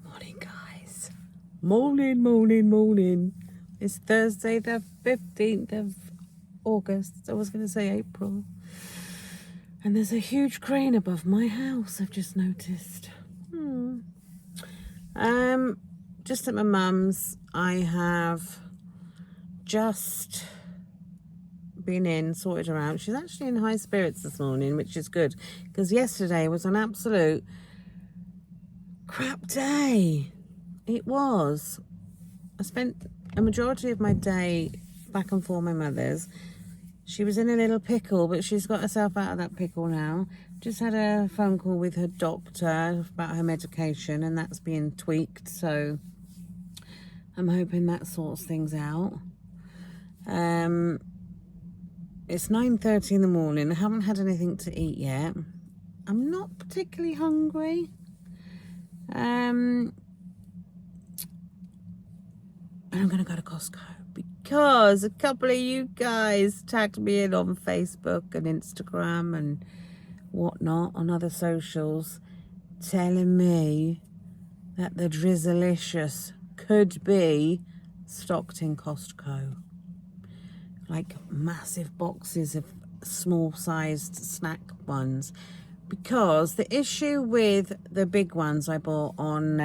Morning, guys. Morning. It's Thursday, the 15th of August. I was going to say April. And there's a huge crane above my house, I've just noticed. Just at my mum's, I have just been in, sorted her out. She's actually in high spirits this morning, which is good, because yesterday was an absolute crap day. It was. I spent a majority of my day back and forth my mother's. She was in a little pickle, but she's got herself out of that pickle now. Just had a phone call with her doctor about her medication, and that's being tweaked, so I'm hoping that sorts things out. It's 9:30 in the morning. I haven't had anything to eat yet. I'm not particularly hungry. I'm going to go to Costco because a couple of you guys tagged me in on Facebook and Instagram and whatnot on other socials, telling me that the Drizzlicious could be stocked in Costco. Like massive boxes of small-sized snack ones. Because the issue with the big ones I bought on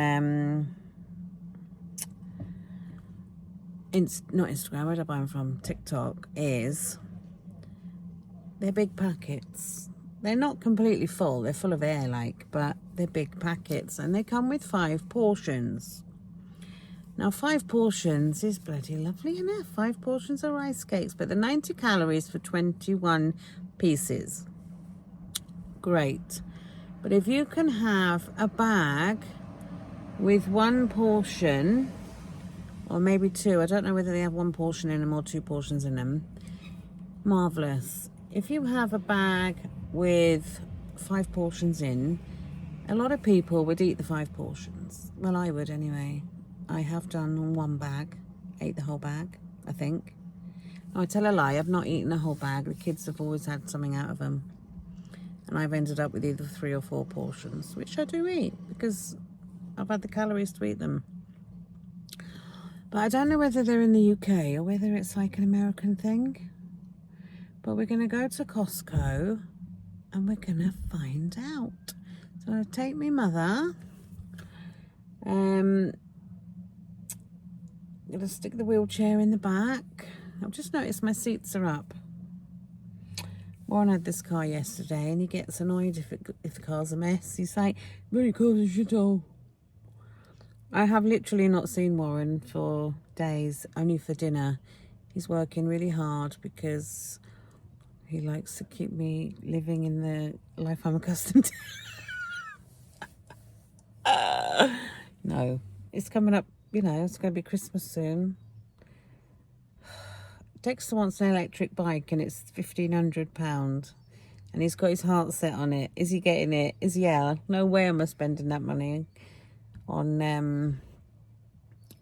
not Instagram, where did I buy them from? TikTok, is they're big packets. They're not completely full, they're full of air but they're big packets, and they come with 5 portions. Now 5 portions is bloody lovely enough. 5 portions of rice cakes, but they're 90 calories for 21 pieces. Great. But if you can have a bag with 1 portion, or maybe 2, I don't know whether they have 1 portion in them or 2 portions in them, marvellous. If you have a bag with 5 portions in, a lot of people would eat the 5 portions. Well, I would anyway. I have done on 1 bag, ate the whole bag, I think. No, I tell a lie, I've not eaten a whole bag. The kids have always had something out of them. And I've ended up with either 3 or 4 portions, which I do eat because I've had the calories to eat them. But I don't know whether they're in the UK or whether it's like an American thing. But we're going to go to Costco and we're going to find out. So I'll take my mother. I'm going to stick the wheelchair in the back. I've just noticed my seats are up. Warren had this car yesterday and he gets annoyed if the car's a mess. He's like, really cars a shithole. I have literally not seen Warren for days, only for dinner. He's working really hard because he likes to keep me living in the life I'm accustomed to. No, it's coming up, it's going to be Christmas soon. Dexter wants an electric bike and it's £1,500 and he's got his heart set on it. Is he getting it? Yeah, no way am I spending that money on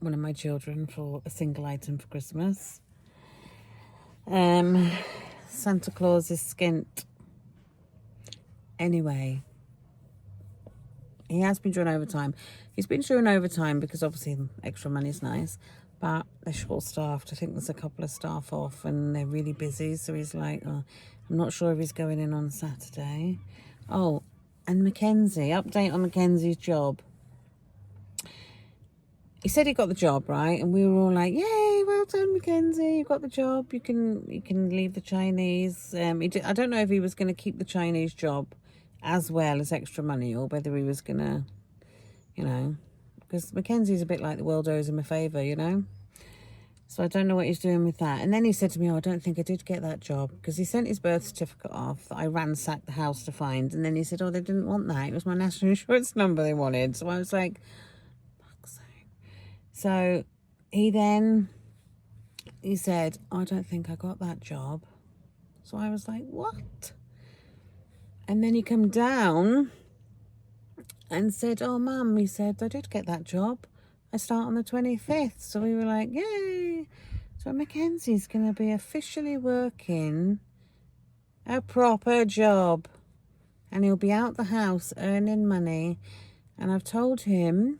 one of my children for a single item for Christmas. Santa Claus is skint. Anyway, he has been doing overtime. He's been doing overtime because obviously extra money is nice, but they're short-staffed. I think there's a couple of staff off and they're really busy. So he's like, oh, I'm not sure if he's going in on Saturday. Oh, and Mackenzie, update on Mackenzie's job. He said he got the job, right? And we were all like, yay, well done, Mackenzie, you got the job. You can leave the Chinese. I don't know if he was going to keep the Chinese job as well as extra money, or whether he was going to, because Mackenzie's a bit like the world owes him a favour, So I don't know what he's doing with that. And then he said to me, oh, I don't think I did get that job, because he sent his birth certificate off that I ransacked the house to find. And then he said, oh, they didn't want that. It was my national insurance number they wanted. So I was like, fuck's sake. So he said, oh, I don't think I got that job. So I was like, what? And then he come down and said, oh, Mum, he said, I did get that job. I start on the 25th. So we were like, yay. So Mackenzie's going to be officially working a proper job. And he'll be out the house earning money. And I've told him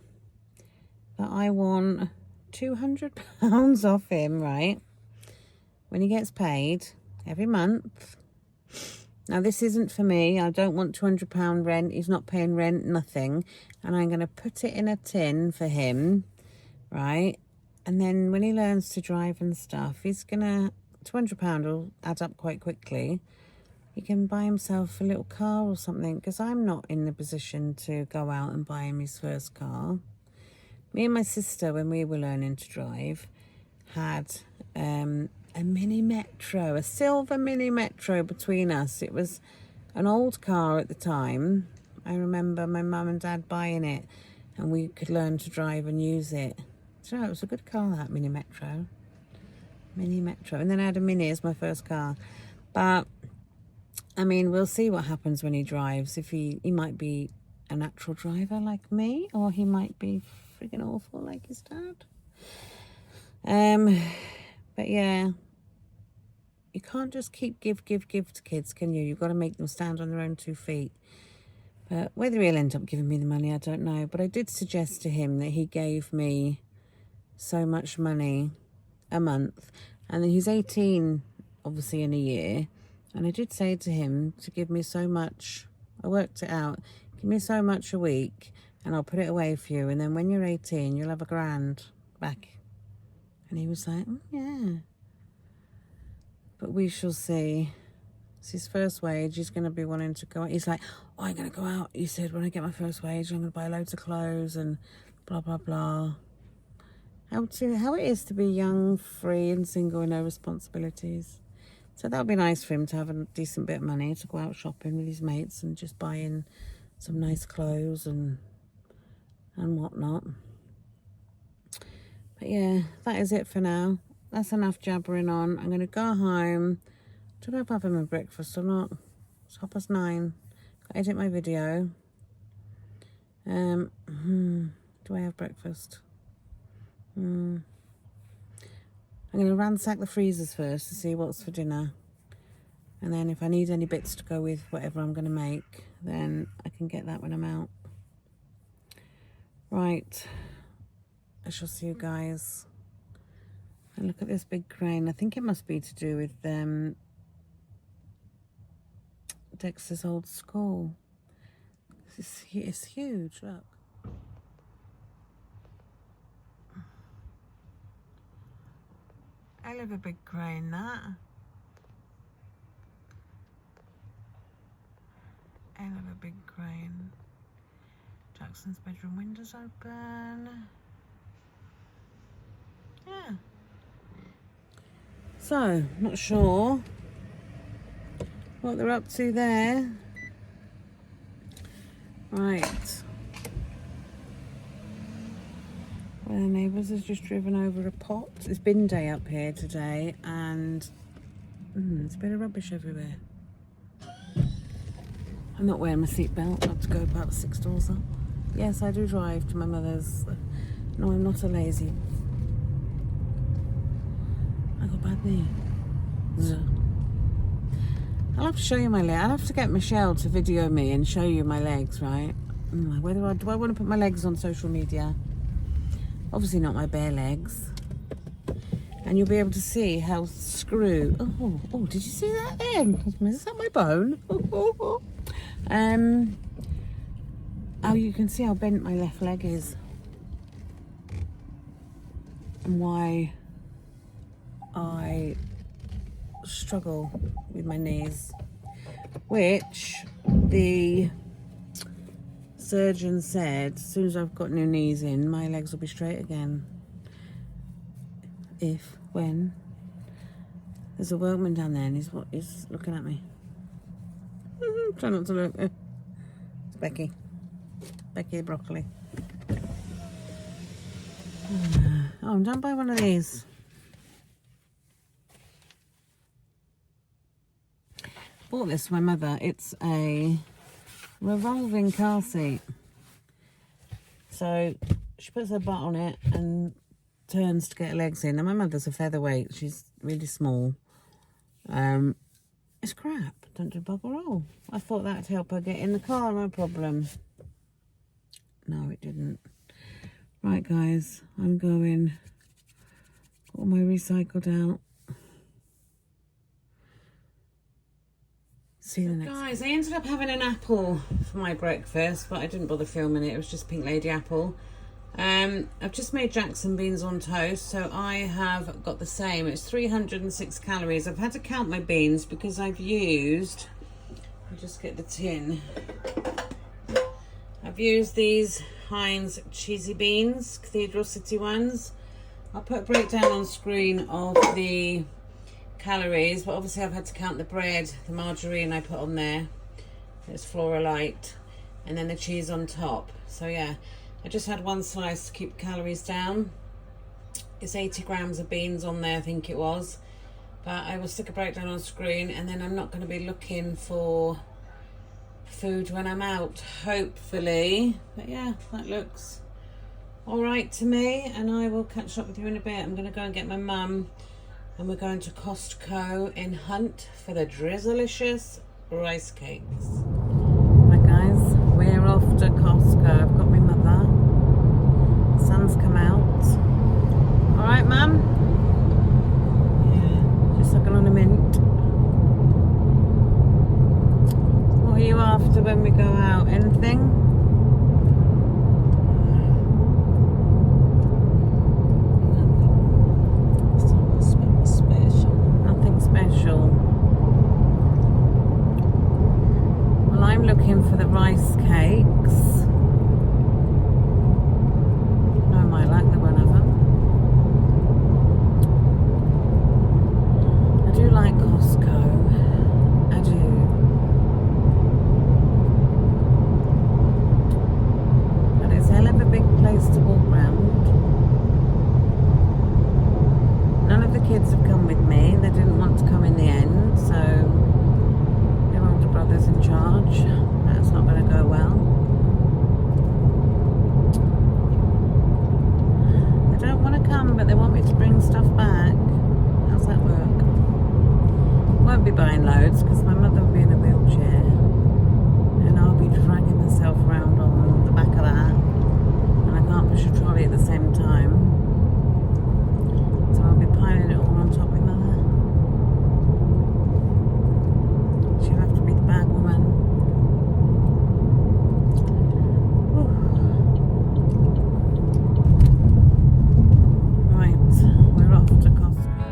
that I want £200 off him, right? When he gets paid every month. Now, this isn't for me. I don't want £200 rent. He's not paying rent, nothing. And I'm going to put it in a tin for him, right? And then when he learns to drive and stuff, he's going to... £200 will add up quite quickly. He can buy himself a little car or something, because I'm not in the position to go out and buy him his first car. Me and my sister, when we were learning to drive, had a mini metro, a silver mini metro between us. It was an old car at the time. I remember my mum and dad buying it, and we could learn to drive and use it. So it was a good car, that mini metro. Mini metro. And then I had a mini as my first car. But I mean, we'll see what happens when he drives. If he might be a natural driver like me, or he might be freaking awful like his dad. But yeah, you can't just keep give to kids, can you? You've got to make them stand on their own 2 feet. But whether he'll end up giving me the money, I don't know. But I did suggest to him that he gave me so much money a month. And then he's 18, obviously, in a year. And I did say to him to give me so much. I worked it out. Give me so much a week and I'll put it away for you. And then when you're 18, you'll have £1,000 back. And he was like, yeah. But we shall see. It's his first wage. He's going to be wanting to go out. He's like, oh, I'm going to go out. He said, when I get my first wage, I'm going to buy loads of clothes and blah, blah, blah. How it is to be young, free and single and no responsibilities. So that would be nice for him to have a decent bit of money to go out shopping with his mates and just buying some nice clothes and whatnot. But yeah, that is it for now. That's enough jabbering on. I'm going to go home. Do I have him a breakfast or not? It's 9:30. Got to edit my video. Do I have breakfast? I'm going to ransack the freezers first to see what's for dinner. And then if I need any bits to go with whatever I'm going to make, then I can get that when I'm out. Right. I shall see you guys. And look at this big crane. I think it must be to do with Dexter's old school. It's huge, look. I love a big crane, that. I love a big crane. Jackson's bedroom windows open. Yeah. So, not sure what they're up to there. Right. Well, the neighbours has just driven over a pot. It's bin day up here today, and there's a bit of rubbish everywhere. I'm not wearing my seatbelt. I have to go about 6 doors up. Yes, I do drive to my mother's. No, I'm not a lazy. I got bad knee. I'll have to show you my leg. I'll have to get Michelle to video me and show you my legs, right? Whether do I want to put my legs on social media? Obviously not my bare legs. And you'll be able to see how screwed. Oh, did you see that then? Is that my bone? Oh, you can see how bent my left leg is. And why I struggle with my knees. Which the surgeon said, as soon as I've got new knees in, my legs will be straight again. When. There's a workman down there and he's looking at me. Try not to look. It's Becky. Becky the broccoli. Oh, I'm done by one of these. Bought this for my mother. It's a revolving car seat. So she puts her butt on it and turns to get her legs in. And my mother's a featherweight. She's really small. It's crap. Don't do bugger all. I thought that'd help her get in the car, no problem. No, it didn't. Right, guys, I'm going. Got all my recycled out. See you the next. Guys, I ended up having an apple for my breakfast, but I didn't bother filming it. It was just pink lady apple. I've just made Jackson beans on toast, so I have got the same. It's 306 calories. I've had to count my beans because I've used, I'll just get the tin. I've used these Heinz cheesy beans, Cathedral City ones. I'll put a breakdown on screen of the calories, but obviously I've had to count the bread, the margarine I put on there. It's Floralite, and then the cheese on top. So yeah, I just had one slice to keep calories down. It's 80 grams of beans on there, I think it was. But I will stick a breakdown on screen, and then I'm not going to be looking for food when I'm out, hopefully. But yeah, that looks all right to me, and I will catch up with you in a bit. I'm going to go and get my mum, and we're going to Costco in Hunt for the Drizzlicious rice cakes. Right, guys, we're off to Costco. I've got my mother. The sun's come out. All right, Mum? Yeah, just sucking on a mint. What are you after when we go out? Anything? Special. Well, I'm looking for the rice cakes. I might like the one of them. I do like Costco. I do. But it's a hell of a big place to walk round. None of the kids have come with me. They didn't want to come in the end, so their older brother's in charge. That's not going to go well. They don't want to come, but they want me to bring stuff back. How's that work? Won't be buying loads because my mother will be in a wheelchair, and I'll be dragging myself around on the back of that, and I can't push a trolley at the same time. So I'll be piling it all on top with Mother. She'll have to be the bag woman. Whew. Right, we're off to Costco.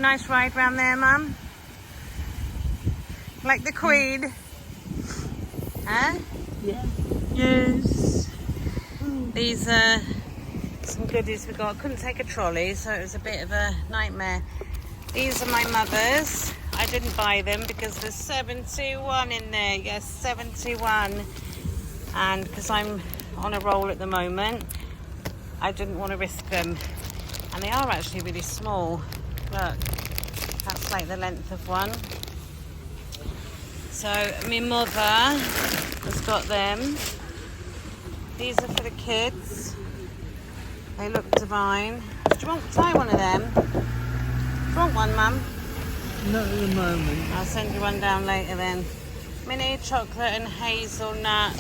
nice ride round there, Mum? Like the Queen? Huh? Yeah. Yes. These are some goodies we got. Couldn't take a trolley, so it was a bit of a nightmare. These are my mother's. I didn't buy them because there's 721 in there. Yes, 721. And because I'm on a roll at the moment, I didn't want to risk them. And they are actually really small. Look, that's like the length of one. So my mother has got them. These are for the kids. They look divine. Do you want to try one of them? Do you want one, Mum? Not at the moment. I'll send you one down later then. Mini chocolate and hazelnut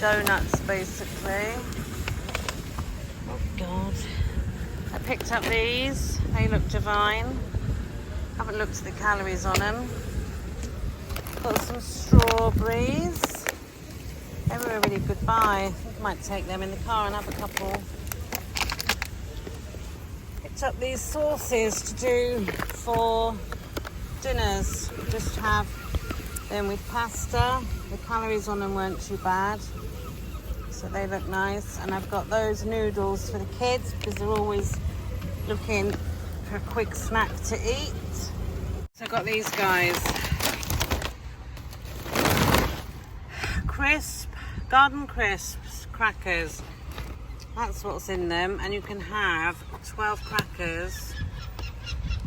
donuts, basically. Oh God. I picked up these. They look divine. Haven't looked at the calories on them. Got some strawberries. They were a really good buy. I think I might take them in the car and have a couple. Picked up these sauces to do for dinners. Just have them with pasta. The calories on them weren't too bad, so they look nice. And I've got those noodles for the kids because they're always looking for a quick snack to eat. So I got these guys. Crisp, garden crisps, crackers. That's what's in them, and you can have 12 crackers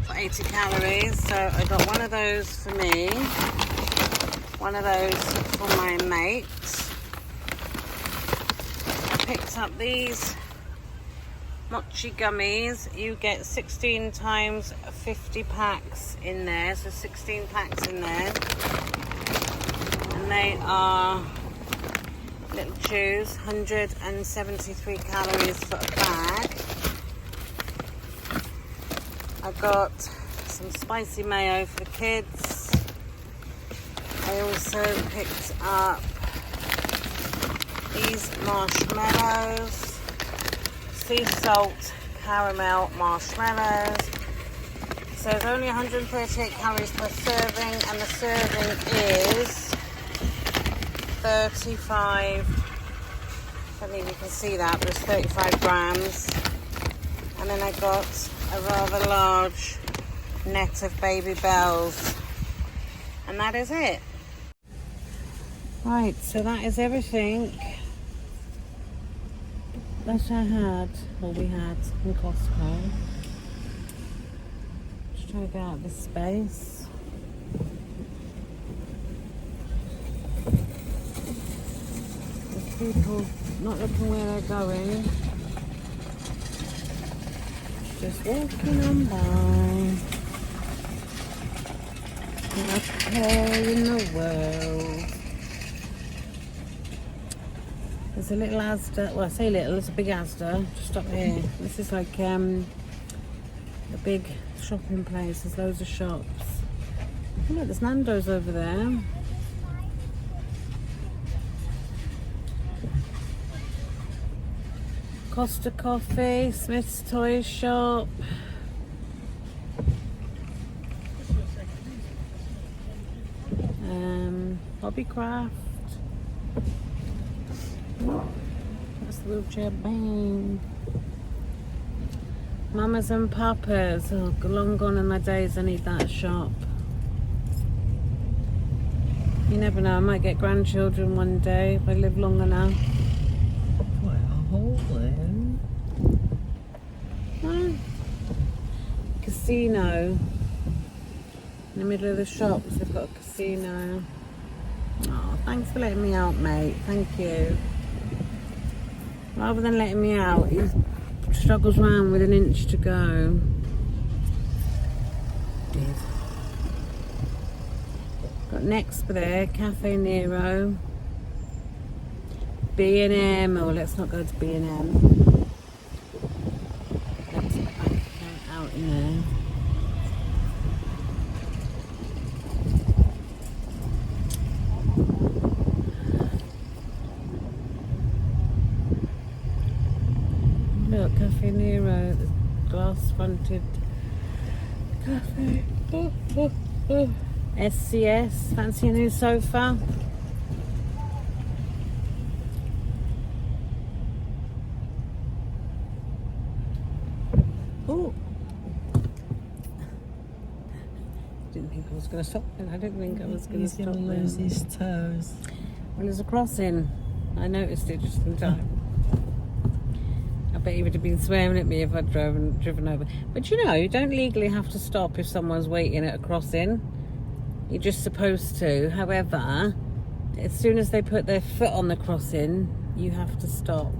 for 80 calories. So I got one of those for me, one of those for my mate. I picked up these mochi gummies. You get 16 times 50 packs in there, so 16 packs in there. And they are little chews, 173 calories for a bag. I got some spicy mayo for the kids. I also picked up these marshmallows, sea salt caramel marshmallows. So there's only 138 calories per serving, and the serving is 35, I don't think you can see that, but it's 35 grams. And then I got a rather large net of Baby Bells, and that is it. Right, so that is everything that I had, or we had in Costco. Just trying to get out of this space. People not looking where they're going, just walking on by. Not a care in the world. There's a little Asda, well I say little, it's a big Asda just up here. This is like a big shopping place. There's loads of shops. Oh look, there's Nando's over there. Costa Coffee, Smith's Toy Shop. Hobbycraft. That's the wheelchair bang. Mamas and Papas. Oh, long gone are my days. I need that shop. You never know, I might get grandchildren one day if I live long enough. Quite a hole there. Casino. In the middle of the shops, they've got a casino. Oh, thanks for letting me out, mate. Thank you. Rather than letting me out, he struggles around with an inch to go. Got Next there, Cafe Nero, B&M. Oh, let's not go to B&M. Let's put the bank account out in there. Look, Cafe Nero, the glass-fronted cafe. SCS, fancy a new sofa? Oh, didn't think I was going to stop then. I don't think I was going to He's stop going to lose then. his toes. Well, there's a crossing. I noticed it just in time. I bet he would have been swearing at me if I'd driven over. But you know, you don't legally have to stop if someone's waiting at a crossing. You're just supposed to. However, as soon as they put their foot on the crossing, you have to stop.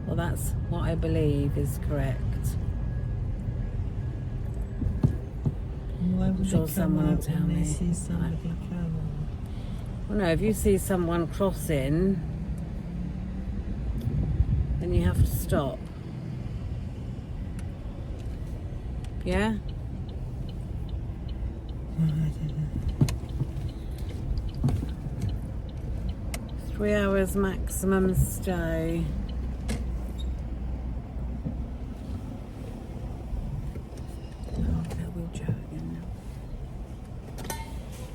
Well, that's what I believe is correct. Why would I'm sure they come someone will out tell when they me. see somebody coming? Well, no, if you see someone crossing, then you have to stop. Yeah? I don't know. 3 hours maximum stay. Oh, that wheelchair again now.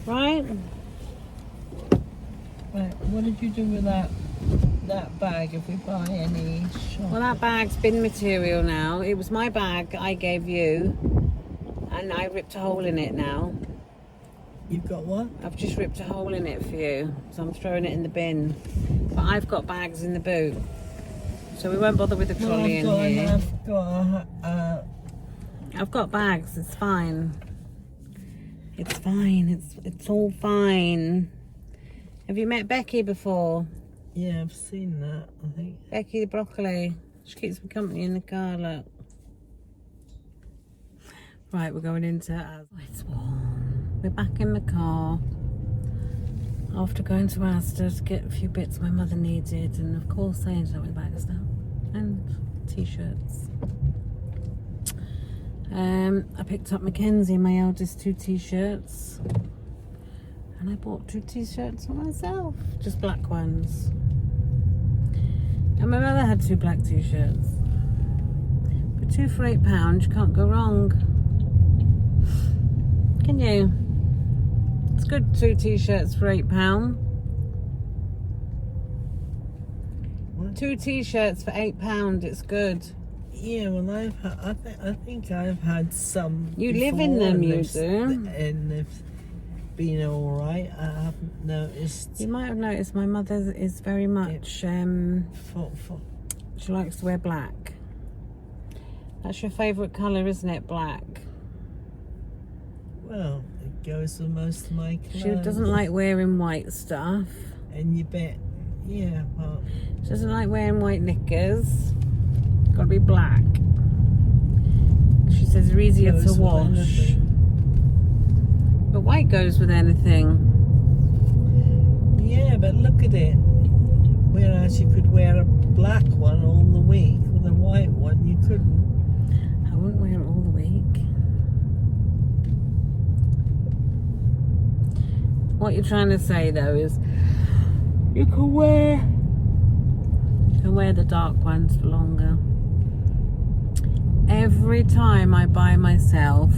Right? Right, what did you do with that bag if we buy any shop? Well, that bag's bin material now. It was my bag I gave you, and I ripped a hole in it now. You've got what? I've just ripped a hole in it for you, so I'm throwing it in the bin. But I've got bags in the boot, so we won't bother with the trolley in here. I've got bags. It's fine. It's fine. It's all fine. Have you met Becky before? Yeah, I've seen that, I think. Becky the broccoli. She keeps me company in the car. Look. Right, we're going into. Oh, it's warm. We're back in the car after going to Asda to get a few bits my mother needed, and of course I ended up with bags now and t-shirts. I picked up Mackenzie, my eldest, 2 t-shirts, and I bought 2 t-shirts for myself, just black ones. And my mother had 2 black t-shirts. But 2 for £8, you can't go wrong. Can you? It's good, 2 t-shirts for £8. What? 2 t-shirts for £8, it's good. Yeah, well, I think I've had some. You live in before, them, you and do. And they've been all right. I haven't noticed. You might have noticed my mother is very much, she likes to wear black. That's your favourite colour, isn't it, black? Well, it goes with most of my clothes. She doesn't like wearing white stuff. And you bet, yeah, well. She doesn't like wearing white knickers. Got to be black. She says they're easier to wash. But white goes with anything. Yeah, but look at it. Whereas you could wear a black one all the week, with a white one you couldn't. I wouldn't wear it all the week. What you're trying to say though is you can wear the dark ones for longer. Every time I buy myself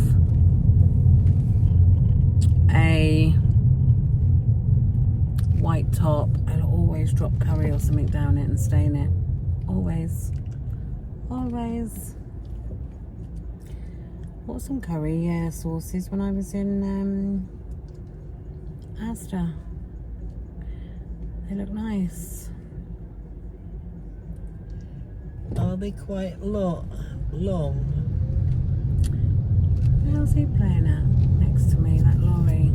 a white top, I'll always drop curry or something down it and stain it. Always. Always. Bought some curry sauces when I was in Asda. They look nice. Are they quite long? How's he playing at next to me, that lorry?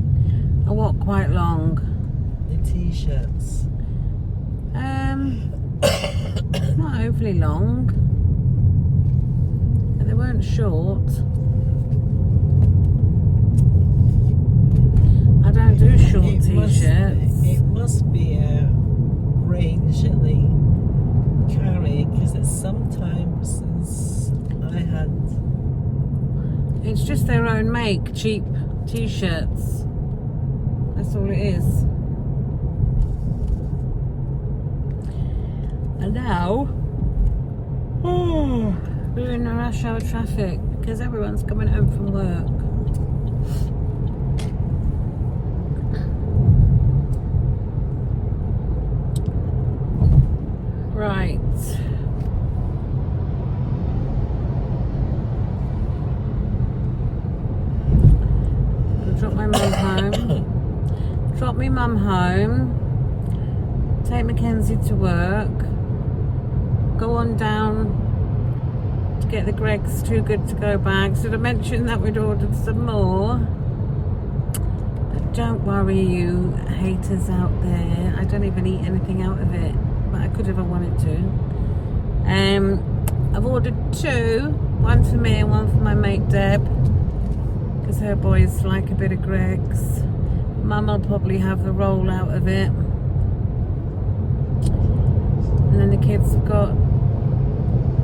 Oh, what, quite long? The t-shirts. Not overly long, but they weren't short. I don't do short t-shirts. It must be a range that they carry, because it's sometimes since I had. It's just their own make, cheap t-shirts. That's all it is. And now, we're in a rush hour traffic because everyone's coming home from work. Right. I'll drop my mum home. Drop me mum home. Take Mackenzie to work. Go on down to get the Greg's Too Good to Go bags. Should have mentioned that we'd ordered some more. But don't worry, you haters out there. I don't even eat anything out of it, but I could if I wanted to. I've ordered 2. One for me and one for my mate Deb, because her boys like a bit of Greg's. Mum will probably have the roll out of it. And then the kids have got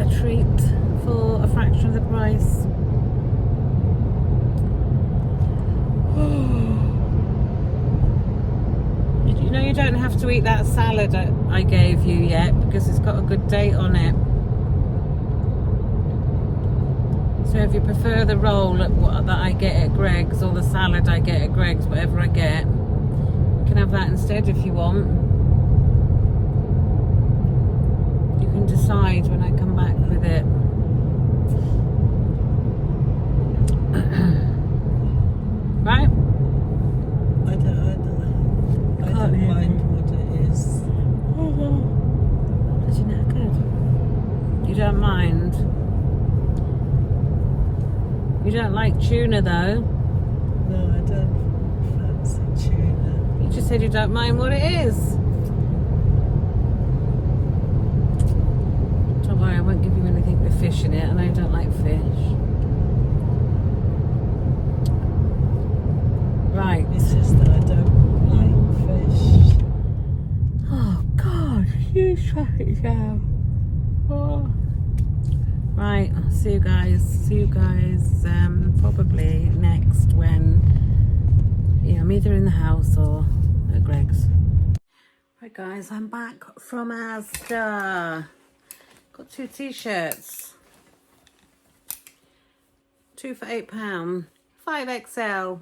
a treat for a fraction of the price. You know you don't have to eat that salad I gave you yet, because it's got a good date on it. So if you prefer the roll that I get at Greg's, or the salad I get at Greg's, whatever I get, you can have that instead if you want. Decide when I come back with it. Right? I don't mind what it is. Is you knackered? You don't mind? You don't like tuna though? No, I don't fancy tuna. You just said you don't mind what it is. I won't give you anything with fish in it, and I don't like fish. Right. It's just that I don't like fish. Oh God, huge traffic jam. Oh. Right, I'll see you guys. Probably next when I'm either in the house or at Greg's. Right guys, I'm back from Asda. Got 2 t-shirts, 2 for £8, 5XL,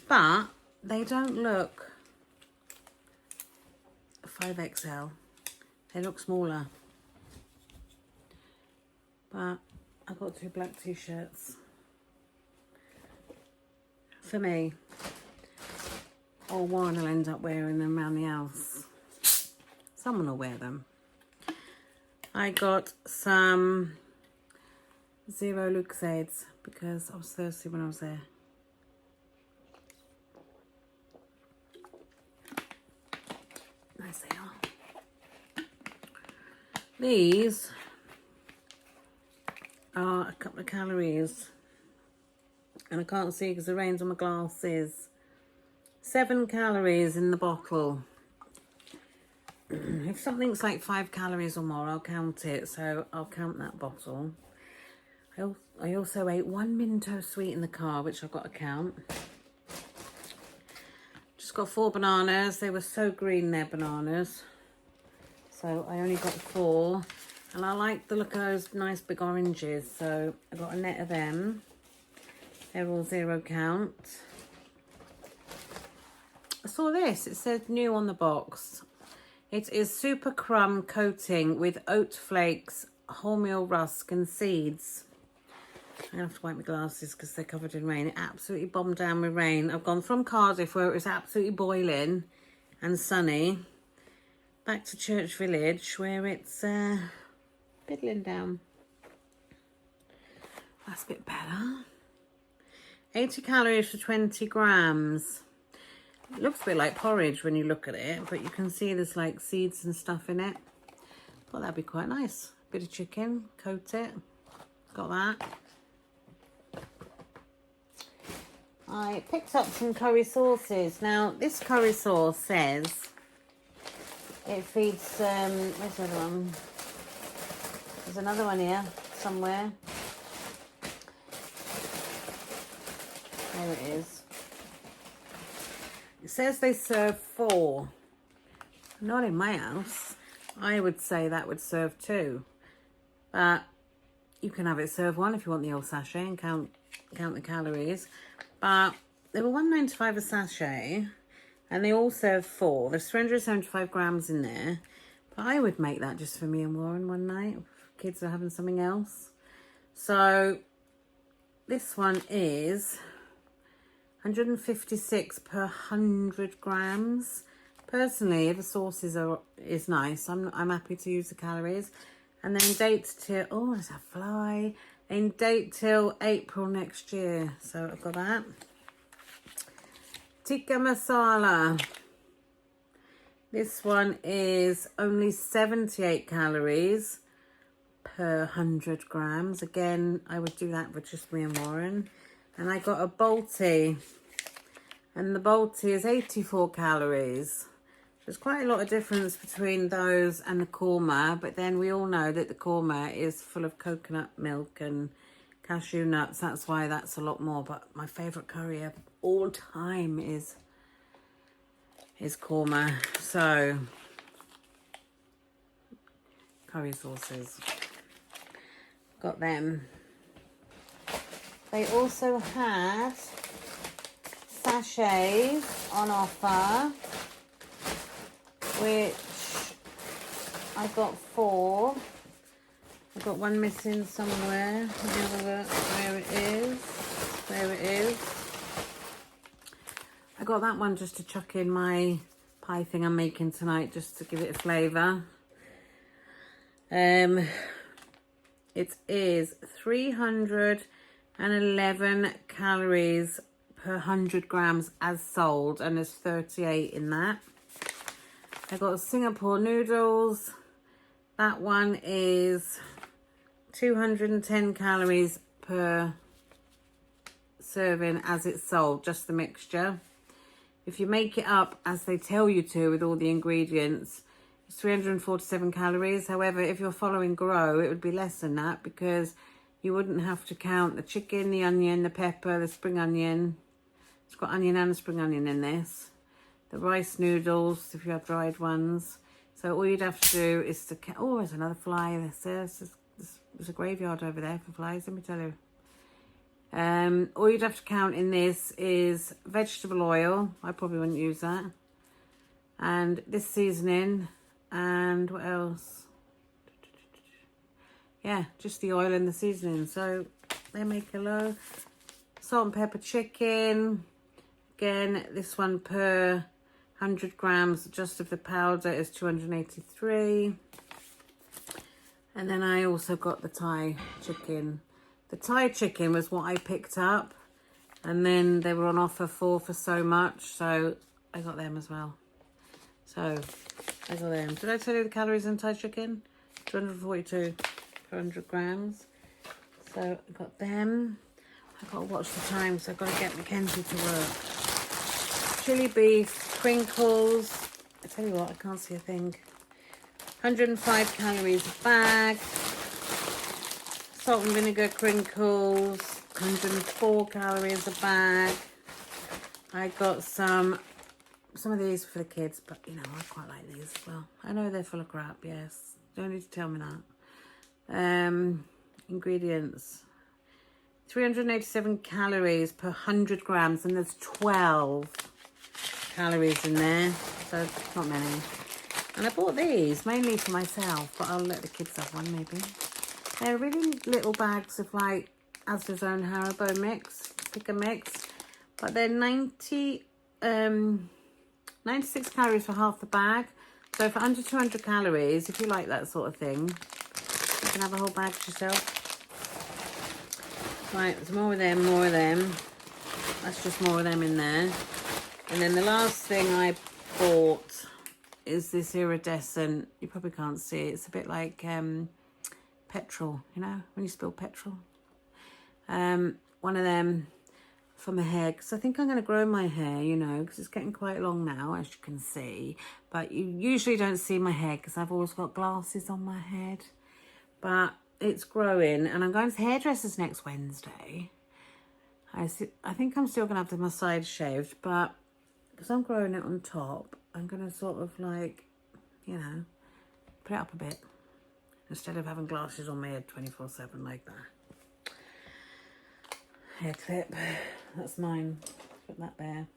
but they don't look 5XL, they look smaller, but I got 2 black t-shirts for me, or Warren will end up wearing them around the house. Someone will wear them. I got some Zero Lucozades because I was thirsty when I was there. Nice they are. These are a couple of calories, and I can't see because the rain's on my glasses. 7 calories in the bottle. If something's like 5 calories or more, I'll count it, so I'll count that bottle. I also ate 1 Minto sweet in the car, which I've got to count. Just got 4 bananas. They were so green, they're bananas. So I only got 4. And I like the look of those nice big oranges, so I got a net of them. They're all 0 count. I saw this. It said new on the box. It is super crumb coating with oat flakes, wholemeal rusk and seeds. I'm going to have to wipe my glasses because they're covered in rain. It absolutely bombed down with rain. I've gone from Cardiff, where it was absolutely boiling and sunny, back to Church Village, where it's piddling down. That's a bit better. 80 calories for 20 grams. It looks a bit like porridge when you look at it, but you can see there's like seeds and stuff in it. Thought that'd be quite nice. Bit of chicken, coat it. Got that. I picked up some curry sauces. Now, this curry sauce says it feeds, where's the other one? There's another one here somewhere. There it is. It says they serve 4. Not in my house. I would say that would serve 2. But you can have it served one if you want the old sachet and count the calories. But they were $1.95 a sachet, and they all serve 4. There's 375 grams in there. But I would make that just for me and Warren one night. If kids are having something else. So this one is 156 per 100 grams. Personally, the sauce is nice. I'm happy to use the calories. And then date till, oh, there's a fly. And date till April next year. So I've got that. Tikka masala. This one is only 78 calories per 100 grams. Again, I would do that with just me and Warren. And I got a Balti. And the Balti is 84 calories. There's quite a lot of difference between those and the korma, but then we all know that the korma is full of coconut milk and cashew nuts. That's why that's a lot more. But my favourite curry of all time is korma. So, curry sauces. Got them. They also had sachets on offer, which I got 4. I got one missing somewhere. Let me have a look where it is. There it is. I got that one just to chuck in my pie thing I'm making tonight, just to give it a flavour. It is 311 calories per 100 grams as sold, and there's 38 in that. I got Singapore noodles. That one is 210 calories per serving as it's sold, just the mixture. If you make it up as they tell you to with all the ingredients, it's 347 calories. However, if you're following Grow, it would be less than that because you wouldn't have to count the chicken, the onion, the pepper, the spring onion. It's got onion and a spring onion in this. The rice noodles, if you have dried ones. So all you'd have to do is to... Oh, there's another fly. There's a graveyard over there for flies, let me tell you. All you'd have to count in this is vegetable oil. I probably wouldn't use that. And this seasoning. And what else? Yeah, just the oil and the seasoning. So they make a low. Salt and pepper chicken. Again, this one per 100 grams just of the powder is 283. And then I also got the Thai chicken. The Thai chicken was what I picked up. And then they were on offer for so much. So I got them as well. So I got them. Did I tell you the calories in Thai chicken? 242 per 100 grams. So I got them. I've got to watch the time, so I've got to get Mackenzie to work. Chili beef, crinkles. I tell you what, I can't see a thing. 105 calories a bag. Salt and vinegar crinkles, 104 calories a bag. I got some of these for the kids, but you know, I quite like these as well. I know they're full of crap, yes. Don't need to tell me that. Ingredients. 387 calories per 100 grams, and there's 12 calories in there, so not many. And I bought these mainly for myself, but I'll let the kids have one maybe. They're really little bags of like Asda's own Haribo mix, pick a mix, but they're 96 calories for half the bag. So for under 200 calories, if you like that sort of thing, you can have a whole bag yourself. Right, there's more of them, more of them. That's just more of them in there. And then the last thing I bought is this iridescent. You probably can't see it. It's a bit like petrol, you know, when you spill petrol. One of them for my hair, because I think I'm going to grow my hair, you know, because it's getting quite long now, as you can see. But you usually don't see my hair because I've always got glasses on my head. But it's growing, and I'm going to the hairdressers next Wednesday. I think I'm still going to have my sides shaved, but because I'm growing it on top, I'm going to sort of like, you know, put it up a bit. instead of having glasses on my head 24/7 like that. Hair clip, that's mine. Put that there.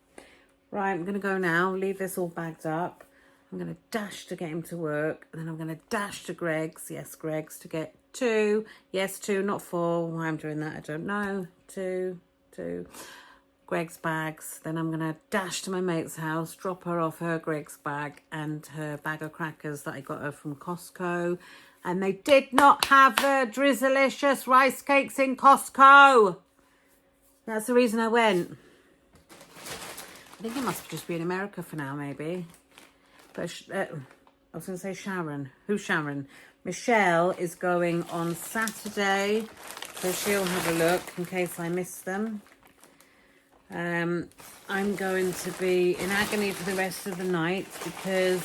Right, I'm going to go now, leave this all bagged up. I'm going to dash to get him to work. And then I'm going to dash to Greg's. Yes, Greg's to get 2. Yes, 2, not 4. Why I'm doing that, I don't know. 2. Greg's bags. Then I'm going to dash to my mate's house, drop her off her Greg's bag and her bag of crackers that I got her from Costco. And they did not have the Drizzlicious rice cakes in Costco. That's the reason I went. I think it must just be in America for now, maybe. But I was going to say Sharon. Who's Sharon? Michelle is going on Saturday, so she'll have a look in case I miss them. I'm going to be in agony for the rest of the night because,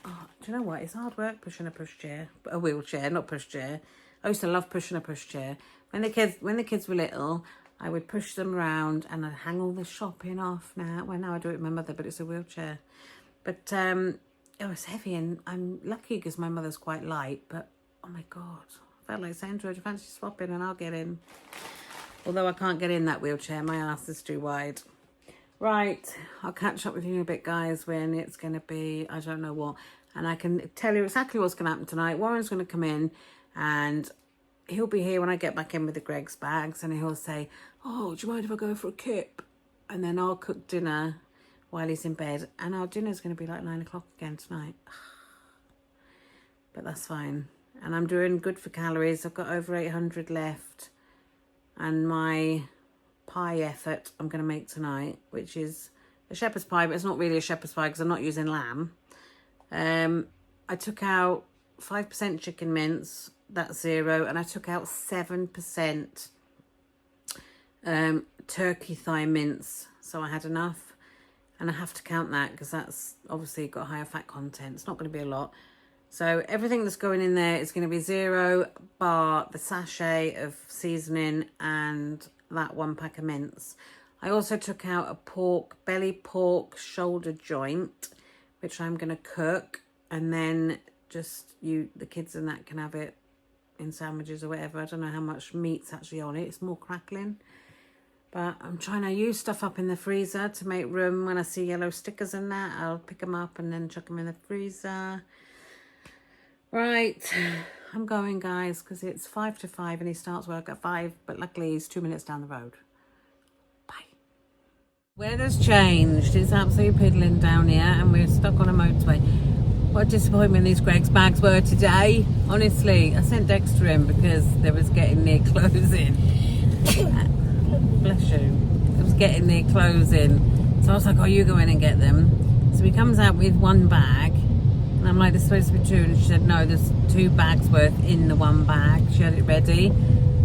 oh, do you know what? It's hard work pushing a pushchair, a wheelchair, not pushchair. I used to love pushing a pushchair. When the kids were little, I would push them around and I'd hang all the shopping off now. Well, now I do it with my mother, but it's a wheelchair. But it was heavy, and I'm lucky because my mother's quite light, but oh my God. I felt like saying to her, do you fancy swapping and I'll get in. Although I can't get in that wheelchair, my ass is too wide. Right, I'll catch up with you in a bit, guys, when it's going to be, I don't know what. And I can tell you exactly what's going to happen tonight. Warren's going to come in and he'll be here when I get back in with the Greg's bags, and he'll say, oh, do you mind if I go for a kip? And then I'll cook dinner while he's in bed, and our dinner's going to be like 9 o'clock again tonight. But that's fine. And I'm doing good for calories. I've got over 800 left. And my pie effort I'm going to make tonight, which is a shepherd's pie, but it's not really a shepherd's pie because I'm not using lamb. I took out 5% chicken mince, that's 0, and I took out 7% turkey thigh mince, so I had enough. And I have to count that because that's obviously got higher fat content. It's not going to be a lot. So everything that's going in there is going to be 0 bar the sachet of seasoning and that 1 pack of mince. I also took out a belly pork shoulder joint, which I'm going to cook, and then just the kids and that can have it in sandwiches or whatever. I don't know how much meat's actually on it. It's more crackling. But I'm trying to use stuff up in the freezer to make room. When I see yellow stickers and that, I'll pick them up and then chuck them in the freezer. Right, I'm going, guys, because it's 5 to 5 and he starts work at 5. But luckily, he's 2 minutes down the road. Bye. Weather's changed. It's absolutely piddling down here and we're stuck on a motorway. What a disappointment these Greg's bags were today. Honestly, I sent Dexter in because they was getting near closing. Bless you. It was getting near closing. So I was like, oh, you go in and get them. So he comes out with 1 bag. And I'm like, there's supposed to be 2. And she said, no, there's 2 bags worth in the 1 bag. She had it ready.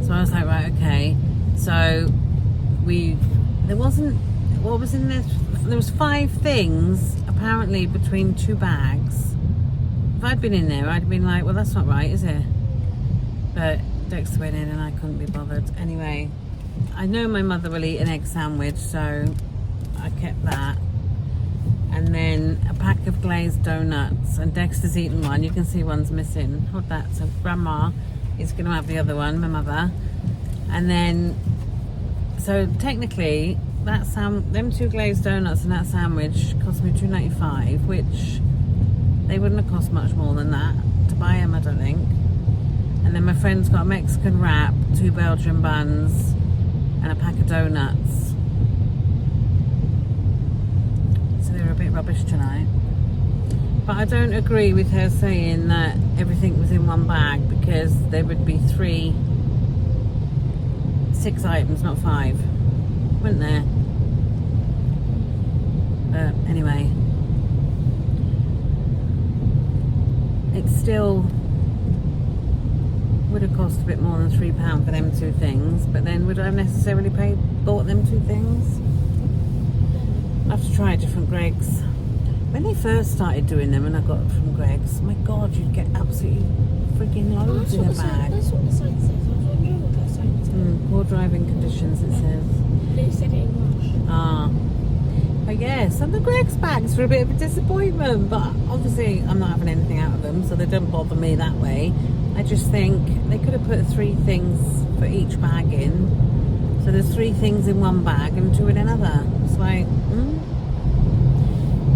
So I was like, right, okay. So there wasn't, what was in there? There was 5 things, apparently, between 2 bags. If I'd been in there, I'd been like, well, that's not right, is it? But Dexter went in and I couldn't be bothered. Anyway, I know my mother will eat an egg sandwich, so I kept that. And then a pack of glazed donuts, and Dexter's eaten one. You can see one's missing. Hold that. So Grandma is going to have the other one, my mother. And then, so technically, them 2 glazed donuts and that sandwich cost me $2.95, which they wouldn't have cost much more than that to buy them, I don't think. And then my friend's got a Mexican wrap, 2 Belgian buns, and a pack of donuts. So they're a bit rubbish tonight. But I don't agree with her saying that everything was in 1 bag, because there would be 6 items, not 5. Wouldn't there? But anyway, it still would have cost a bit more than £3 for them 2 things, but then would I have necessarily bought them 2 things? I have to try a different Greg's. When they first started doing them and I got them from Greg's, my God, you'd get absolutely freaking loads in a bag. That's what the sign says. I don't know what that sign says. Poor driving conditions, it says. They said it in Welsh. But yeah, and the Greg's bags were a bit of a disappointment, but obviously I'm not having anything out of them, so they don't bother me that way. I just think they could have put 3 things for each bag in. So there's 3 things in one bag and 2 in another. It's like,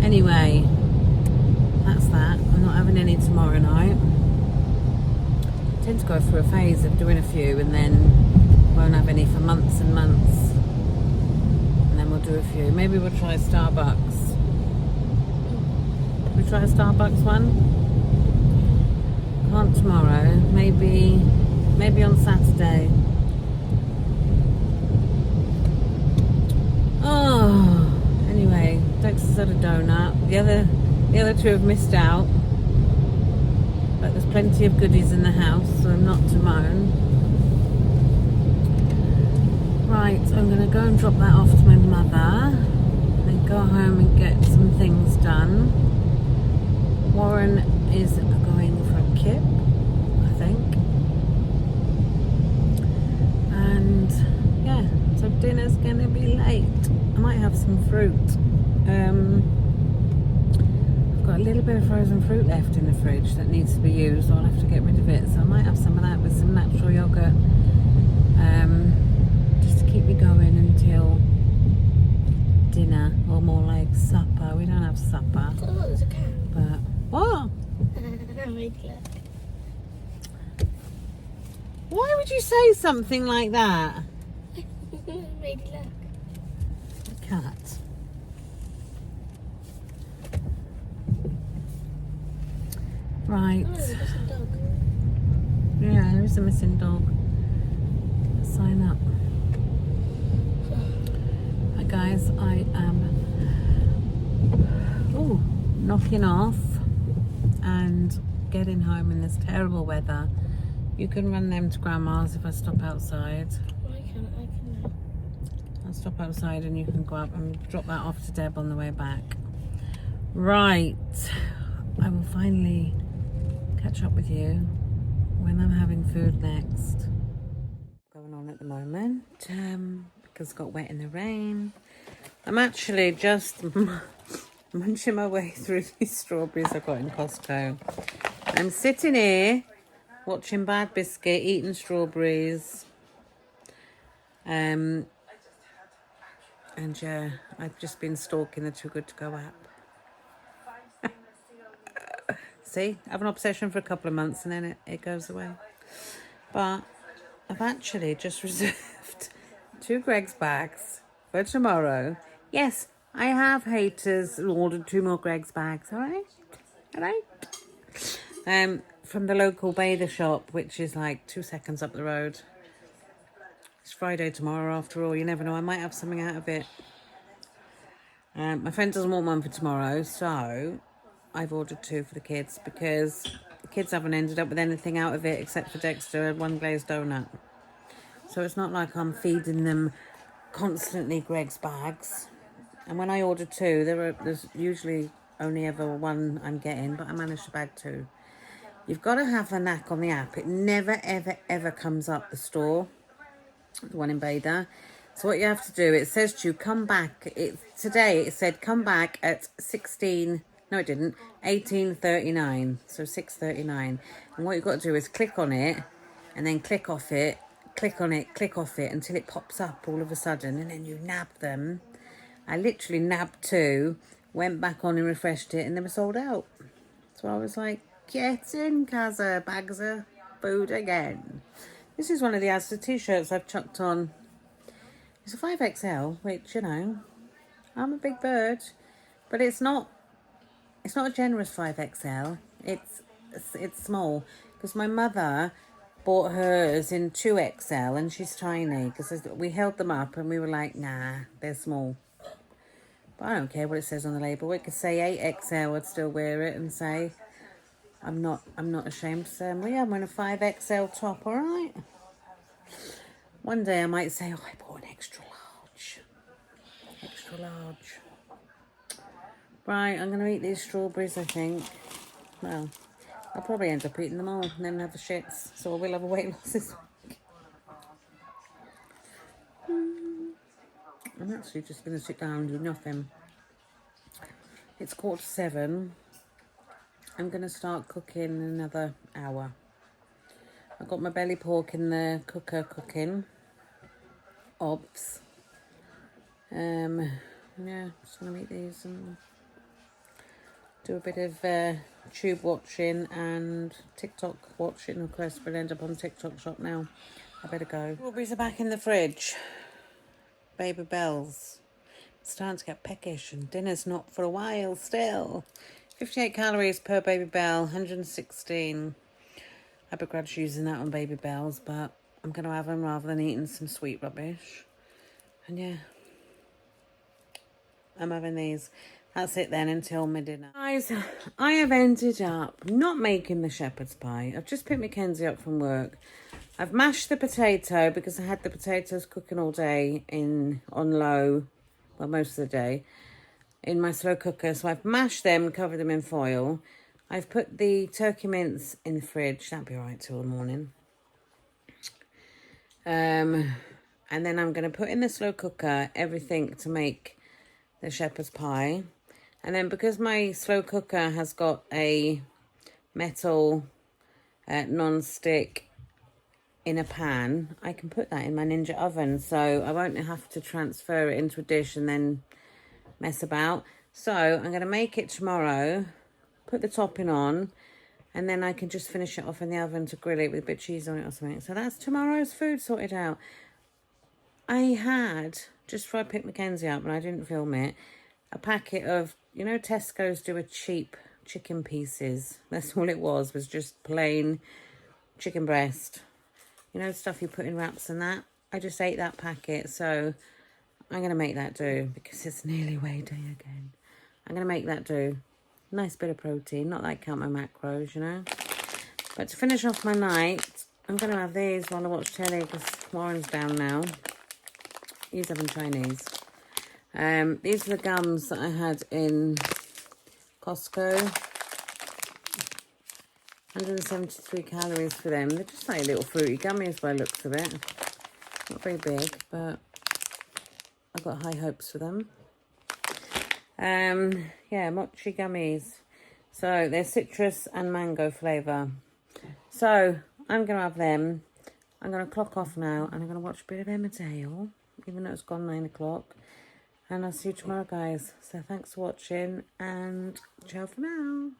Anyway, that's that. I'm not having any tomorrow night. I tend to go through a phase of doing a few and then won't have any for months and months. And then we'll do a few. Maybe we'll try Starbucks. We try a Starbucks one? Can't tomorrow. Maybe on Saturday. Oh, anyway, Dexter's had a donut. The other 2 have missed out. But there's plenty of goodies in the house, so I'm not to moan. Right, I'm going to go and drop that off to my mother. Then go home and get some things done. Warren is going for a kip, I think. And yeah, so dinner's going to be late. I might have some fruit. I've got a little bit of frozen fruit left in the fridge that needs to be used. I'll have to get rid of it. So I might have some of that with some natural yogurt. Just to keep me going until dinner, or more like supper. We don't have supper. I thought it was a cat. But what? Maybe look. Why would you say something like that? Maybe look. Cat. Right. Oh, there's a dog. Yeah, there is a missing dog. Let's sign up. Hi guys, I am knocking off and getting home in this terrible weather. You can run them to Grandma's if I stop outside. I can. I'll stop outside and you can go up and drop that off to Deb on the way back. Right, I will finally catch up with you when I'm having food next. Going on at the moment because it got wet in the rain. I'm actually just munching my way through these strawberries I got in Costco. I'm sitting here watching Bad Biscuit eating strawberries. And yeah, I've just been stalking the Too Good To Go app. See, I have an obsession for a couple of months and then it goes away. But I've actually just reserved 2 Greg's bags for tomorrow. Yes, I have haters who ordered 2 more Greg's bags, alright? From the local bather shop, which is like 2 seconds up the road. It's Friday tomorrow after all, you never know, I might have something out of it. My friend doesn't want one for tomorrow, so I've ordered 2 for the kids because the kids haven't ended up with anything out of it except for Dexter and 1 glazed donut. So it's not like I'm feeding them constantly Greg's bags. And when I order 2, there's usually only ever 1 I'm getting, but I managed to bag 2. You've got to have the knack on the app. It never, ever, ever comes up the store, the one in Bader. So what you have to do, it says to you, come back. Today it said come back at 16, no it didn't, 18:39, so 6:39. And what you've got to do is click on it and then click off it, click on it, click off it until it pops up all of a sudden and then you nab them. I literally nabbed 2, went back on and refreshed it and they were sold out. So I was like, get in, Kaza, bags of food again. This is one of the Asda t-shirts I've chucked on. It's a 5XL, which, you know, I'm a big bird, but it's not a generous 5XL. It's small because my mother bought hers in 2XL and she's tiny because we held them up and we were like, nah, they're small. But I don't care what it says on the label. It could say 8XL, I'd still wear it and say, I'm not ashamed to say, well, yeah, I'm wearing a 5XL top, all right? One day I might say, oh, I bought an extra large. Extra large. Right, I'm going to eat these strawberries, I think. Well, I'll probably end up eating them all and then have the shits. So I will have a weight loss this week. I'm actually just going to sit down and do nothing. It's 7:15. I'm going to start cooking in another hour. I've got my belly pork in the cooker cooking. Obs. Yeah, just going to eat these and do a bit of tube watching and TikTok watching. Of course, we'll end up on TikTok shop now. I better go. Strawberries are back in the fridge. Baby Bells. It's starting to get peckish and dinner's not for a while still. 58 calories per Baby Bell, 116. I begrudge using that on Baby Bells, but I'm going to have them rather than eating some sweet rubbish. And yeah, I'm having these. That's it then until my dinner. Guys, I have ended up not making the shepherd's pie. I've just picked Mackenzie up from work. I've mashed the potato because I had the potatoes cooking all day on low, well, most of the day, in my slow cooker. So I've mashed them, covered them in foil. I've put the turkey mince in the fridge. That'll be all right till the morning. And then I'm going to put in the slow cooker everything to make the shepherd's pie. And then because my slow cooker has got a metal non-stick in a pan, I can put that in my Ninja oven. So I won't have to transfer it into a dish and then mess about. So I'm going to make it tomorrow, put the topping on, and then I can just finish it off in the oven to grill it with a bit of cheese on it or something. So that's tomorrow's food sorted out. I had, just before I picked Mackenzie up and I didn't film it, a packet of, you know, Tesco's do a cheap chicken pieces. That's all it was just plain chicken breast. You know, stuff you put in wraps and that. I just ate that packet, so I'm going to make that do because it's nearly weigh day again. I'm going to make that do. Nice bit of protein, not like count my macros, you know. But to finish off my night, I'm going to have these while I watch telly because Warren's down now. He's having Chinese. These are the gums that I had in Costco. 173 calories for them. They're just like little fruity gummies by the looks of it. Not very big, but I've got high hopes for them. Yeah, mochi gummies. So they're citrus and mango flavour. So I'm going to have them. I'm going to clock off now and I'm going to watch a bit of Emmerdale, even though it's gone 9 o'clock. And I'll see you tomorrow, guys. So thanks for watching and ciao for now.